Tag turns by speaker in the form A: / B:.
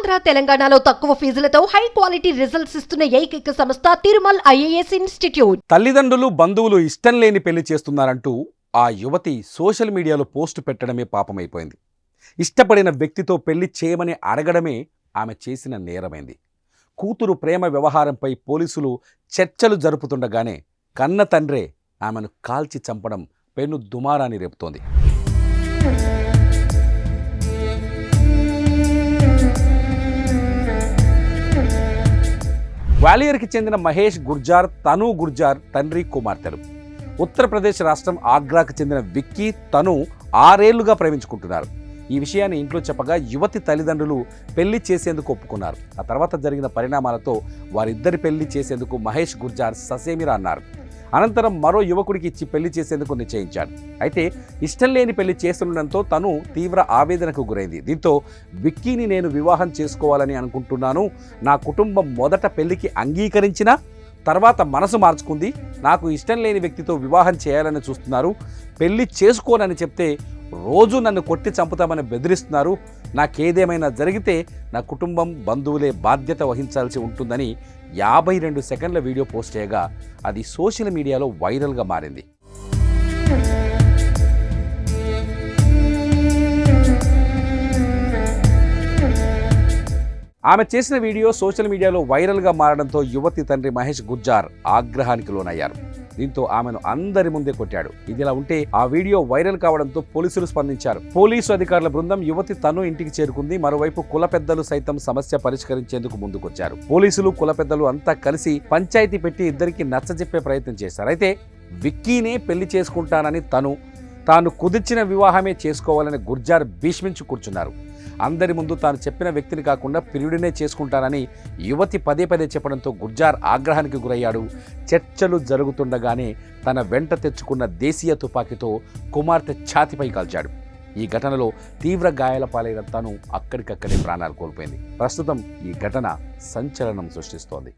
A: ఆంధ్ర తెలంగాణలో తక్కువ ఫీజులతో high quality results ఇస్తున్న ఏకైక సంస్థ తిరుమల్ ఐఏఎస్ ఇన్స్టిట్యూట్.
B: తల్లిదండ్రులు బంధువులు ఇష్టం లేని పెళ్లి చేస్తున్నారంటూ ఆ యువతి సోషల్ మీడియాలో పోస్టు పెట్టడమే పాపమైపోయింది. ఇష్టపడిన వ్యక్తితో పెళ్లి చేయమని అడగడమే ఆమె చేసిన నేరమైంది. కూతురు ప్రేమ వ్యవహారంపై పోలీసులు చర్చలు జరుపుతుండగానే కన్న తండ్రే ఆమెను కాల్చి చంపడం పెను దుమారాన్ని రేపుతోంది. గ్వాలియర్కి చెందిన మహేష్ గుర్జార్, తను గుర్జార్ తండ్రి కుమార్తెలు. ఉత్తరప్రదేశ్ రాష్ట్రం ఆగ్రాకు చెందిన విక్కీ, తను 6 ఏళ్లుగా ప్రేమించుకుంటున్నారు. ఈ విషయాన్ని ఇంట్లో చెప్పగా యువతి తల్లిదండ్రులు పెళ్లి చేసేందుకు ఒప్పుకున్నారు. ఆ తర్వాత జరిగిన పరిణామాలతో వారిద్దరి పెళ్లి చేసేందుకు మహేష్ గుర్జార్ ససేమిరా అన్నారు. అనంతరం మరో యువకుడికి ఇచ్చి పెళ్లి చేసేందుకు నిశ్చయించాడు. అయితే ఇష్టం లేని పెళ్లి చేస్తుండడంతో తను తీవ్ర ఆవేదనకు గురైంది. దీంతో విక్కీని నేను వివాహం చేసుకోవాలని అనుకుంటున్నాను. నా కుటుంబం మొదట పెళ్లికి అంగీకరించినా తర్వాత మనసు మార్చుకుంది. నాకు ఇష్టం లేని వ్యక్తితో వివాహం చేయాలని చూస్తున్నారు. పెళ్లి చేసుకోనని చెప్తే రోజు నన్ను కొట్టి చంపుతామని బెదిరిస్తున్నారు. నాకేదేమైనా జరిగితే నా కుటుంబం, బంధువులే బాధ్యత వహించాల్సి ఉంటుందని 52 సెకండ్ల వీడియో పోస్ట్ చేయగా అది సోషల్ మీడియాలో వైరల్గా మారింది. ఆమె చేసిన వీడియో సోషల్ మీడియాలో వైరల్గా మారడంతో యువతి తండ్రి మహేష్ గుర్జార్ ఆగ్రహానికి లోనయ్యారు. దీంతో ఆమెను అందరి ముందే కొట్టాడు. ఇదిలా ఉంటే ఆ వీడియో వైరల్ కావడంతో పోలీసులు స్పందించారు. పోలీసు అధికారుల బృందం యువతి తను ఇంటికి చేరుకుంది. మరోవైపు కుల పెద్దలు సైతం సమస్య పరిష్కరించేందుకు ముందుకొచ్చారు. పోలీసులు, కుల పెద్దలు అంతా కలిసి పంచాయతీ పెట్టి ఇద్దరికి నచ్చజెప్పే ప్రయత్నం చేశారు. అయితే విక్కీనే పెళ్లి చేసుకుంటానని తాను కుదిర్చిన వివాహమే చేసుకోవాలని గుర్జార్ భీష్మించి కూర్చున్నారు. అందరి ముందు తాను చెప్పిన వ్యక్తిని కాకుండా ప్రియుడినే చేసుకుంటానని యువతి పదే చెప్పడంతో గుర్జార్ ఆగ్రహానికి గురయ్యాడు. చర్చలు జరుగుతుండగానే తన వెంట తెచ్చుకున్న దేశీయ తుపాకీతో కుమార్తె ఛాతిపై కాల్చాడు. ఈ ఘటనలో తీవ్ర గాయాల పాలైన తను అక్కడికక్కడే ప్రాణాలు కోల్పోయింది. ప్రస్తుతం ఈ ఘటన సంచలనం సృష్టిస్తోంది.